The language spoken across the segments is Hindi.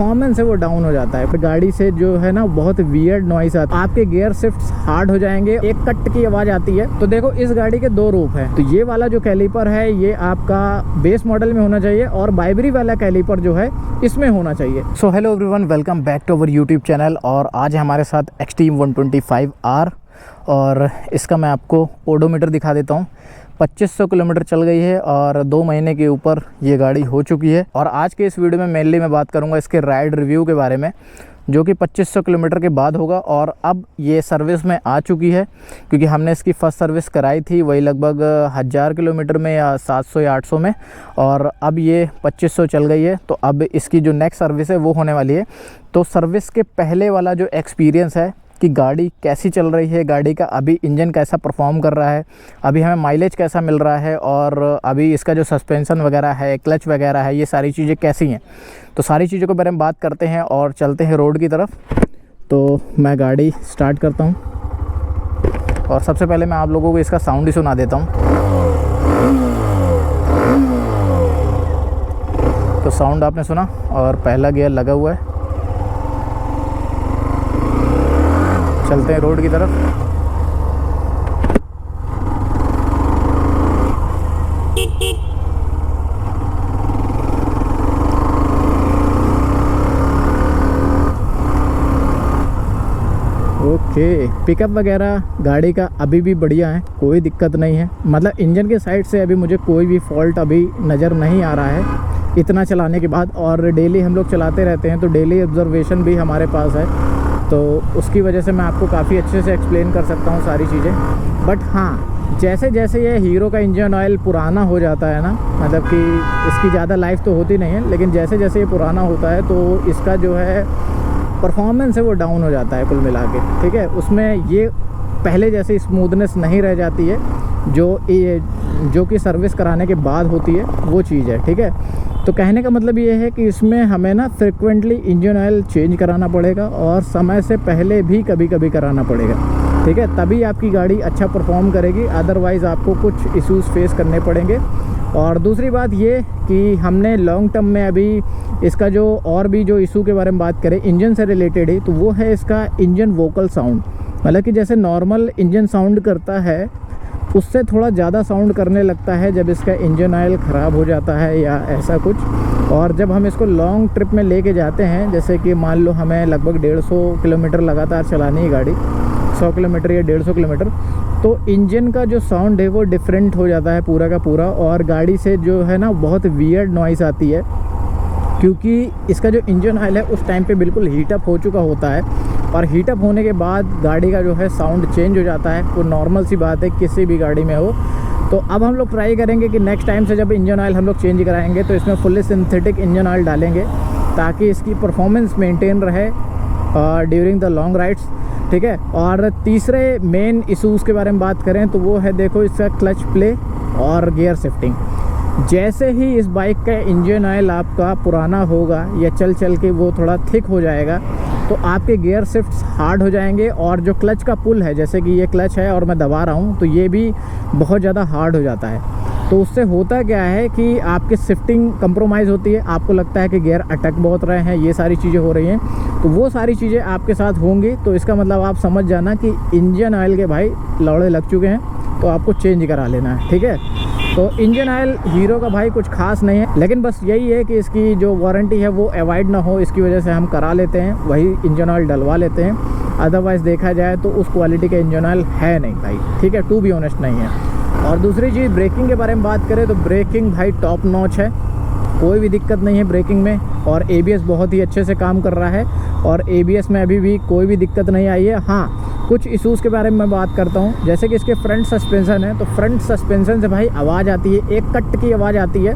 परफॉर्मेंस है वो डाउन हो जाता है। गाड़ी से जो है ना बहुत वियर्ड नॉइस आता है, आपके गियर शिफ्ट्स हार्ड हो जाएंगे, एक कट की आवाज़ आती है। तो देखो इस गाड़ी के दो रूप हैं। तो ये वाला जो कैलिपर है ये आपका बेस मॉडल में होना चाहिए और बाइबरी वाला कैलिपर जो है इसमें होना चाहिए। So hello everyone, welcome back to our YouTube channel. और आज हमारे साथ एक्सट्रीम 125R और इसका मैं आपको ओडोमीटर दिखा देता हूँ। 2500 किलोमीटर चल गई है और 2 महीने के ऊपर ये गाड़ी हो चुकी है। और आज के इस वीडियो में मेनली मैं बात करूँगा इसके राइड रिव्यू के बारे में, जो कि 2500 किलोमीटर के बाद होगा। और अब ये सर्विस में आ चुकी है, क्योंकि हमने इसकी फ़र्स्ट सर्विस कराई थी वही लगभग 1000 किलोमीटर में या 700 या 800 में, और अब ये 2500 चल गई है। तो अब इसकी जो नेक्स्ट सर्विस है वो होने वाली है। तो सर्विस के पहले वाला जो एक्सपीरियंस है कि गाड़ी कैसी चल रही है, गाड़ी का अभी इंजन कैसा परफॉर्म कर रहा है, अभी हमें माइलेज कैसा मिल रहा है, और अभी इसका जो सस्पेंशन वगैरह है, क्लच वगैरह है, ये सारी चीज़ें कैसी हैं। तो सारी चीज़ों के बारे में बात करते हैं और चलते हैं रोड की तरफ। तो मैं गाड़ी स्टार्ट करता हूँ और सबसे पहले मैं आप लोगों को इसका साउंड ही सुना देता हूँ। तो साउंड आपने सुना और पहला गियर लगा हुआ है। चलते हैं रोड की तरफ। ओके, पिकअप वगैरह गाड़ी का अभी भी बढ़िया है, कोई दिक्कत नहीं है। मतलब इंजन के साइड से अभी मुझे कोई भी फॉल्ट अभी नज़र नहीं आ रहा है इतना चलाने के बाद। और डेली हम लोग चलाते रहते हैं तो डेली ऑब्जर्वेशन भी हमारे पास है, तो उसकी वजह से मैं आपको काफ़ी अच्छे से एक्सप्लेन कर सकता हूँ सारी चीज़ें। बट हाँ, जैसे जैसे ये हीरो का इंजन ऑयल पुराना हो जाता है ना, मतलब कि इसकी ज़्यादा लाइफ तो होती नहीं है, लेकिन जैसे जैसे ये पुराना होता है तो इसका जो है परफॉर्मेंस है वो डाउन हो जाता है कुल मिला के। ठीक है, उसमें ये पहले जैसे स्मूथनेस नहीं रह जाती है जो कि सर्विस कराने के बाद होती है, वो चीज़ है। ठीक है, तो कहने का मतलब ये है कि इसमें हमें ना फ्रिक्वेंटली इंजन ऑयल चेंज कराना पड़ेगा और समय से पहले भी कभी कभी कराना पड़ेगा। ठीक है, तभी आपकी गाड़ी अच्छा परफॉर्म करेगी, अदरवाइज़ आपको कुछ इश्यूज़ फेस करने पड़ेंगे। और दूसरी बात ये कि हमने लॉन्ग टर्म में अभी इसका जो और भी जो इशू के बारे में बात करें इंजन से रिलेटेड ही, तो वो है इसका इंजन वोकल साउंड। मतलब कि जैसे नॉर्मल इंजन साउंड करता है उससे थोड़ा ज़्यादा साउंड करने लगता है जब इसका इंजन ऑयल ख़राब हो जाता है या ऐसा कुछ। और जब हम इसको लॉन्ग ट्रिप में लेके जाते हैं, जैसे कि मान लो हमें लगभग 150 किलोमीटर लगातार चलानी है गाड़ी, 100 किलोमीटर या 150 किलोमीटर, तो इंजन का जो साउंड है वो डिफरेंट हो जाता है पूरा का पूरा। और गाड़ी से जो है ना बहुत वियर्ड नॉइस आती है, क्योंकि इसका जो इंजन ऑयल है उस टाइम पे बिल्कुल हीटअप हो चुका होता है, और हीटअप होने के बाद गाड़ी का जो है साउंड चेंज हो जाता है। वो नॉर्मल सी बात है किसी भी गाड़ी में हो। तो अब हम लोग ट्राई करेंगे कि नेक्स्ट टाइम से जब इंजन ऑयल हम लोग चेंज कराएंगे तो इसमें फुल्ली सिंथेटिक इंजन ऑयल डालेंगे, ताकि इसकी परफॉर्मेंस मेंटेन रहे ड्यूरिंग द लॉन्ग राइड्स। ठीक है, और तीसरे मेन इशूज़ के बारे में बात करें तो वो है, देखो इसका क्लच प्ले और गियर शिफ्टिंग। जैसे ही इस बाइक का इंजन ऑयल आपका पुराना होगा या चल चल के वो थोड़ा थिक हो जाएगा, तो आपके गियर शिफ्ट्स हार्ड हो जाएंगे। और जो क्लच का पुल है, जैसे कि ये क्लच है और मैं दबा रहा हूँ, तो ये भी बहुत ज़्यादा हार्ड हो जाता है। तो उससे होता क्या है कि आपकी शिफ्टिंग कंप्रोमाइज़ होती है, आपको लगता है कि गियर अटक बहुत रहे हैं, ये सारी चीज़ें हो रही हैं। तो वो सारी चीज़ें आपके साथ होंगी, तो इसका मतलब आप समझ जाना कि इंजन ऑयल के भाई लौड़े लग चुके हैं, तो आपको चेंज करा लेना है। ठीक है, तो इंजन ऑयल हीरो का भाई कुछ खास नहीं है, लेकिन बस यही है कि इसकी जो वारंटी है वो अवॉइड ना हो, इसकी वजह से हम करा लेते हैं, वही इंजन ऑयल डलवा लेते हैं। अदरवाइज़ देखा जाए तो उस क्वालिटी का इंजन ऑयल है नहीं भाई। ठीक है, टू बी ऑनेस्ट नहीं है। और दूसरी चीज़, ब्रेकिंग के बारे में बात करें तो ब्रेकिंग भाई टॉप नॉच है, कोई भी दिक्कत नहीं है ब्रेकिंग में। और ABS बहुत ही अच्छे से काम कर रहा है, और ABS में अभी भी कोई भी दिक्कत नहीं आई है। हाँ, कुछ इश्यूज़ के बारे में मैं बात करता हूँ, जैसे कि इसके फ्रंट सस्पेंशन है, तो फ्रंट सस्पेंशन से भाई आवाज़ आती है, एक कट की आवाज़ आती है।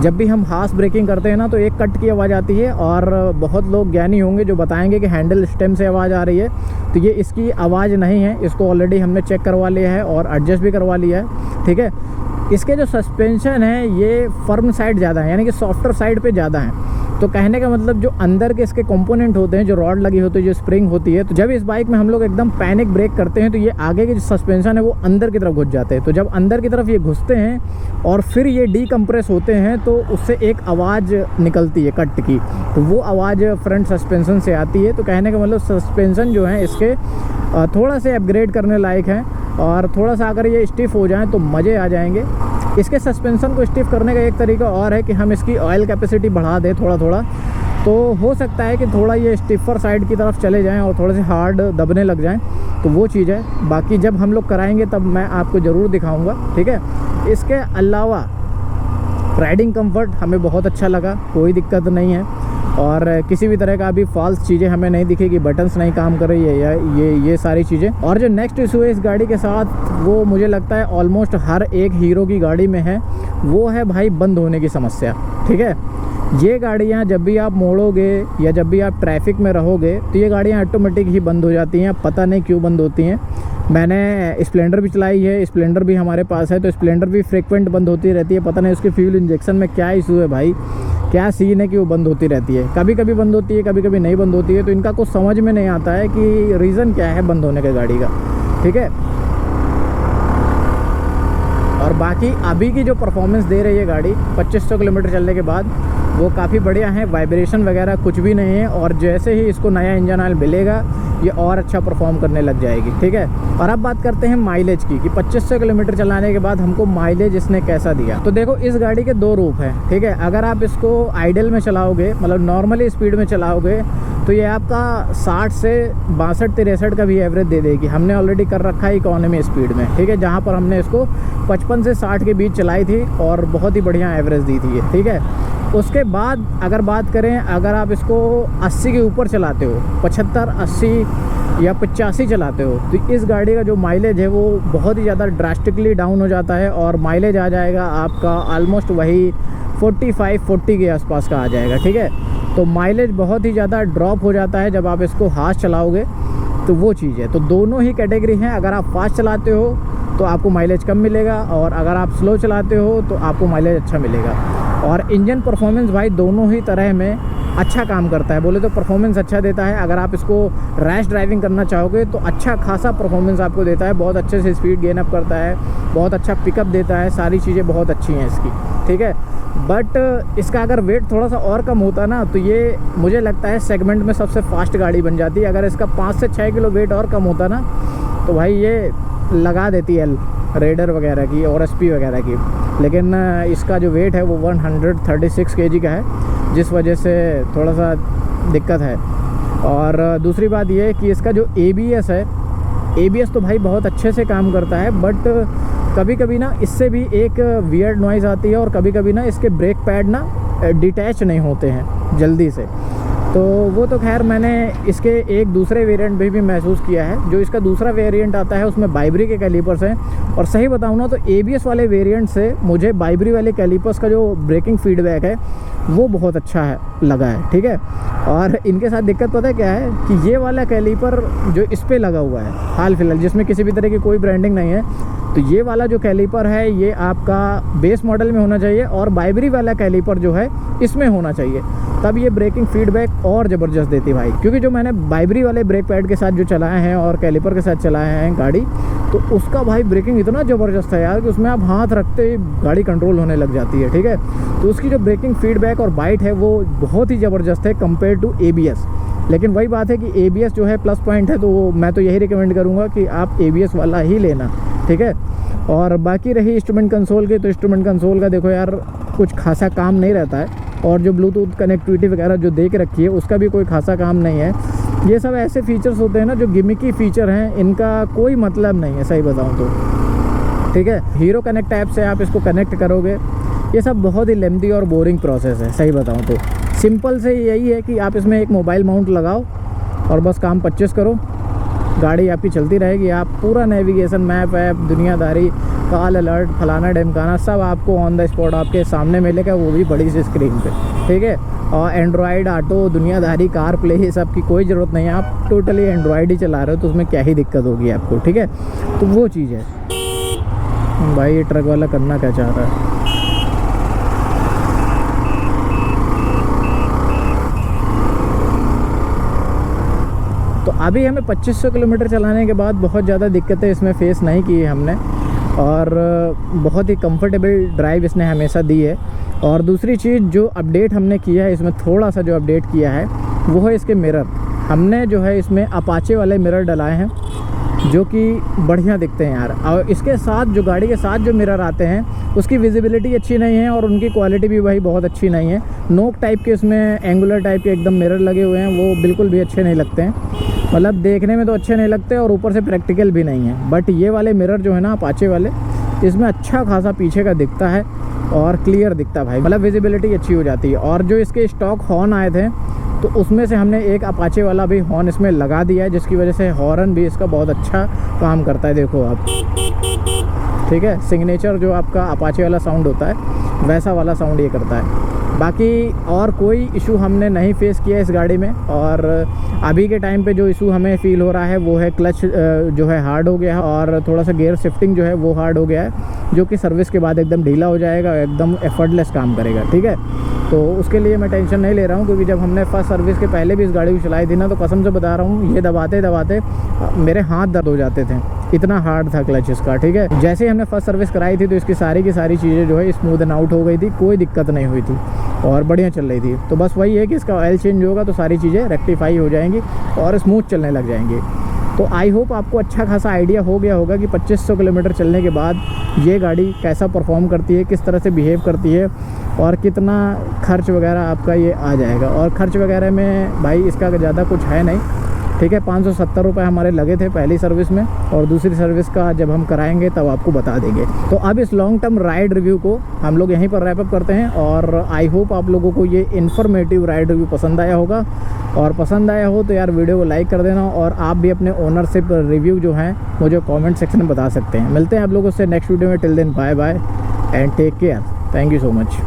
जब भी हम हार्श ब्रेकिंग करते हैं ना तो एक कट की आवाज़ आती है। और बहुत लोग ज्ञानी होंगे जो बताएंगे कि हैंडल स्टेम से आवाज़ आ रही है, तो ये इसकी आवाज़ नहीं है। इसको ऑलरेडी हमने चेक करवा लिया है और एडजस्ट भी करवा लिया है। ठीक है, इसके जो सस्पेंशन है ये फर्म साइड ज़्यादा है, यानी कि सॉफ्टर साइड पे ज़्यादा है। तो कहने का मतलब जो अंदर के इसके कंपोनेंट होते हैं, जो रॉड लगी होती है, जो स्प्रिंग होती है, तो जब इस बाइक में हम लोग एकदम पैनिक ब्रेक करते हैं तो ये आगे के जो सस्पेंशन है वो अंदर की तरफ घुस जाते हैं। तो जब अंदर की तरफ ये घुसते हैं और फिर ये डीकम्प्रेस होते हैं तो उससे एक आवाज़ निकलती है कट की, तो वो आवाज़ फ्रंट सस्पेंशन से आती है। तो कहने का मतलब सस्पेंशन जो है इसके थोड़ा से अपग्रेड करने लायक हैं, और थोड़ा सा अगर ये स्टिफ हो जाएं तो मज़े आ जाएंगे। इसके सस्पेंशन को स्टिफ करने का एक तरीका और है कि हम इसकी ऑयल कैपेसिटी बढ़ा दें थोड़ा थोड़ा, तो हो सकता है कि थोड़ा ये स्टिफर साइड की तरफ चले जाएं और थोड़े से हार्ड दबने लग जाएं, तो वो चीज़ है। बाकी जब हम लोग कराएंगे तब मैं आपको ज़रूर दिखाऊंगा, ठीक है। इसके अलावा राइडिंग कंफर्ट हमें बहुत अच्छा लगा, कोई दिक्कत नहीं है, और किसी भी तरह का अभी फॉल्स चीज़ें हमें नहीं दिखेगी, बटन्स नहीं काम कर रही है या ये सारी चीज़ें। और जो नेक्स्ट इशू है इस गाड़ी के साथ, वो मुझे लगता है ऑलमोस्ट हर एक हीरो की गाड़ी में है, वो है भाई बंद होने की समस्या, ठीक है। ये गाड़ियाँ जब भी आप मोड़ोगे या जब भी आप ट्रैफिक में रहोगे तो ये गाड़ियाँ ऑटोमेटिक ही बंद हो जाती हैं, पता नहीं क्यों बंद होती हैं। मैंने स्प्लेंडर भी चलाई है, स्प्लेंडर भी हमारे पास है, तो स्प्लेंडर भी फ्रीक्वेंट बंद होती रहती है। पता नहीं उसके फ्यूल इंजेक्शन में क्या इशू है भाई, क्या सीन है कि वो बंद होती रहती है, कभी कभी बंद होती है, कभी कभी नहीं बंद होती है। तो इनका कुछ समझ में नहीं आता है कि रीज़न क्या है बंद होने के गाड़ी का, ठीक है। और बाकी अभी की जो परफॉर्मेंस दे रही है गाड़ी 2500 किलोमीटर चलने के बाद, वो काफ़ी बढ़िया है, वाइब्रेशन वगैरह कुछ भी नहीं है। और जैसे ही इसको नया इंजन ऑयल मिलेगा ये और अच्छा परफॉर्म करने लग जाएगी, ठीक है। और अब बात करते हैं माइलेज की, कि 2500 किलोमीटर चलाने के बाद हमको माइलेज इसने कैसा दिया। तो देखो इस गाड़ी के दो रूप हैं, ठीक है। अगर आप इसको आइडल में चलाओगे, मतलब नॉर्मली स्पीड में चलाओगे, तो ये आपका 60 से 62-63 का भी एवरेज दे देगी। हमने ऑलरेडी कर रखा है इकोनॉमी स्पीड में, ठीक है, जहाँ पर हमने इसको 55 से 60 के बीच चलाई थी और बहुत ही बढ़िया एवरेज दी थी ये, ठीक है। उसके बाद अगर बात करें, अगर आप इसको 80 के ऊपर चलाते हो, 75, 80 या 85 चलाते हो, तो इस गाड़ी का जो माइलेज है वो बहुत ही ज़्यादा ड्रास्टिकली डाउन हो जाता है, और माइलेज आ जाएगा आपका ऑलमोस्ट वही 45-40 के आसपास का आ जाएगा, ठीक है। तो माइलेज बहुत ही ज़्यादा ड्रॉप हो जाता है जब आप इसको फास्ट चलाओगे, तो वो चीज़ है। तो दोनों ही कैटेगरी हैं, अगर आप फास्ट चलाते हो तो आपको माइलेज कम मिलेगा, और अगर आप स्लो चलाते हो तो आपको माइलेज अच्छा मिलेगा। और इंजन परफॉर्मेंस भाई दोनों ही तरह में अच्छा काम करता है। बोले तो परफॉर्मेंस अच्छा देता है। अगर आप इसको रैश ड्राइविंग करना चाहोगे तो अच्छा खासा परफॉर्मेंस आपको देता है, बहुत अच्छे से स्पीड गेन अप करता है, बहुत अच्छा पिकअप देता है, सारी चीज़ें बहुत अच्छी हैं इसकी, ठीक है। बट इसका अगर वेट थोड़ा सा और कम होता ना, तो ये मुझे लगता है सेगमेंट में सबसे फास्ट गाड़ी बन जाती है। अगर इसका 5 से 6 किलो वेट और कम होता ना, तो भाई ये लगा देती है रेडर वगैरह की और SP वगैरह की। लेकिन इसका जो वेट है वो 136 kg का है, जिस वजह से थोड़ा सा दिक्कत है। और दूसरी बात ये है कि इसका जो ABS है, ABS तो भाई बहुत अच्छे से काम करता है, बट कभी कभी ना इससे भी एक वियर्ड नॉइज़ आती है, और कभी कभी ना इसके ब्रेक पैड ना डिटैच नहीं होते हैं जल्दी से। तो वो तो खैर मैंने इसके एक दूसरे वेरिएंट में भी महसूस किया है। जो इसका दूसरा वेरिएंट आता है उसमें बाइब्री के कैलिपर्स हैं, और सही बताऊँ ना तो ABS वाले वेरिएंट से मुझे बाइब्री वाले कैलिपर्स का जो ब्रेकिंग फीडबैक है वो बहुत अच्छा है लगा है, ठीक है। और इनके साथ दिक्कत पता है क्या है, कि ये वाला कैलिपर जो इस पर लगा हुआ है हाल फिलहाल, जिसमें किसी भी तरह की कोई ब्रांडिंग नहीं है, तो ये वाला जो कैलिपर है ये आपका बेस मॉडल में होना चाहिए, और बाइब्री वाला कैलिपर जो है इसमें होना चाहिए, तब ये ब्रेकिंग फीडबैक और ज़बरदस्त देती भाई। क्योंकि जो मैंने बाइब्री वाले ब्रेक पैड के साथ जो चलाए हैं और कैलिपर के साथ चलाए हैं गाड़ी, तो उसका भाई ब्रेकिंग इतना ज़बरदस्त है यार कि उसमें आप हाथ रखते ही गाड़ी कंट्रोल होने लग जाती है, ठीक है। तो उसकी जो ब्रेकिंग फीडबैक और बाइट है वो बहुत ही ज़बरदस्त है कंपेयर टू ABS। लेकिन वही बात है कि ABS जो है प्लस पॉइंट है, तो मैं तो यही रिकमेंड करूँगा कि आप ABS वाला ही लेना, ठीक है। और बाकी रही इंस्ट्रूमेंट कंसोल की, तो इंस्ट्रूमेंट कंसोल का देखो यार कुछ खासा काम नहीं रहता है, और जो ब्लूटूथ कनेक्टिविटी वगैरह जो दे के रखी है उसका भी कोई खासा काम नहीं है। ये सब ऐसे फीचर्स होते हैं ना जो गिमिकी फीचर हैं, इनका कोई मतलब नहीं है सही बताऊं तो, ठीक है। हीरो कनेक्ट ऐप से आप इसको कनेक्ट करोगे, ये सब बहुत ही लेंथी और बोरिंग प्रोसेस है सही बताऊं तो। सिंपल से यही है कि आप इसमें एक मोबाइल माउंट लगाओ और बस काम 25 करो, गाड़ी आपकी चलती रहेगी। आप पूरा नेविगेशन, मैप ऐप, दुनियादारी, कॉल अलर्ट, फलाना ढिमकाना सब आपको ऑन द स्पॉट आपके सामने मिलेगा, वो भी बड़ी सी स्क्रीन पे, ठीक है। और एंड्रॉयड ऑटो, दुनियादारी, कार प्ले, ये सब की कोई ज़रूरत नहीं है, आप टोटली एंड्रॉयड ही चला रहे हो, तो उसमें क्या ही दिक्कत होगी आपको, ठीक है। तो वो चीज़ है भाई। ये ट्रक वाला करना क्या चाह रहा है? अभी हमें 2500 किलोमीटर चलाने के बाद बहुत ज़्यादा दिक्कतें इसमें फ़ेस नहीं की है हमने, और बहुत ही कंफर्टेबल ड्राइव इसने हमेशा दी है। और दूसरी चीज़ जो अपडेट हमने किया है इसमें, थोड़ा सा जो अपडेट किया है वो है इसके मिरर। हमने जो है इसमें अपाचे वाले मिरर डलाए हैं जो कि बढ़िया दिखते हैं यार। और इसके साथ जो गाड़ी के साथ जो मिरर आते हैं उसकी विजिबिलिटी अच्छी नहीं है और उनकी क्वालिटी भी भाई बहुत अच्छी नहीं है। नोक टाइप के इसमें एंगुलर टाइप के एकदम मिरर लगे हुए हैं, वो बिल्कुल भी अच्छे नहीं लगते हैं। मतलब देखने में तो अच्छे नहीं लगते और ऊपर से प्रैक्टिकल भी नहीं है। बट ये वाले मिरर जो है ना अपाचे वाले, इसमें अच्छा खासा पीछे का दिखता है और क्लियर दिखता है भाई, मतलब विजिबिलिटी अच्छी हो जाती है। और जो इसके स्टॉक हॉर्न आए थे तो उसमें से हमने एक अपाचे वाला भी हॉर्न इसमें लगा दिया है, जिसकी वजह से हॉर्न भी इसका बहुत अच्छा काम करता है। देखो आप, ठीक है, सिग्नेचर जो आपका अपाचे वाला साउंड होता है वैसा वाला साउंड ये करता है। बाकी और कोई इशू हमने नहीं फेस किया इस गाड़ी में। और अभी के टाइम पे जो इशू हमें फ़ील हो रहा है वो है क्लच जो है हार्ड हो गया है और थोड़ा सा गियर शिफ्टिंग जो है वो हार्ड हो गया है, जो कि सर्विस के बाद एकदम ढीला हो जाएगा, एकदम एफर्टलेस काम करेगा। ठीक है, तो उसके लिए मैं टेंशन नहीं ले रहा हूँ, क्योंकि जब हमने फर्स्ट सर्विस के पहले भी इस गाड़ी को चलाई थी ना, तो कसम से बता रहा हूँ ये दबाते दबाते मेरे हाथ दर्द हो जाते थे, इतना हार्ड था क्लच इसका। ठीक है, जैसे ही हमने फर्स्ट सर्विस कराई थी तो इसकी सारी की सारी चीज़ें जो है स्मूदन आउट हो गई थी, कोई दिक्कत नहीं हुई थी और बढ़िया चल रही थी। तो बस वही है कि इसका ऑयल चेंज होगा तो सारी चीज़ें रेक्टिफाई हो जाएंगी और स्मूथ चलने लग जाएंगी। तो आई होप आपको अच्छा खासा आइडिया हो गया होगा कि 2500 किलोमीटर चलने के बाद ये गाड़ी कैसा परफॉर्म करती है, किस तरह से बिहेव करती है और कितना खर्च वगैरह आपका ये आ जाएगा। और खर्च वगैरह में भाई इसका ज़्यादा कुछ है नहीं। ठीक है, 570 रुपये हमारे लगे थे पहली सर्विस में, और दूसरी सर्विस का जब हम कराएंगे तब आपको बता देंगे। तो अब इस लॉन्ग टर्म राइड रिव्यू को हम लोग यहीं पर रैप अप करते हैं। और आई होप आप लोगों को ये इन्फॉर्मेटिव राइड रिव्यू पसंद आया होगा, और पसंद आया हो तो यार वीडियो को लाइक कर देना। और आप भी अपने ओनरशिप रिव्यू जो हैं मुझे कमेंट सेक्शन में बता सकते हैं। मिलते हैं आप लोगों से नेक्स्ट वीडियो में। Till then bye bye and take care. Thank you so much.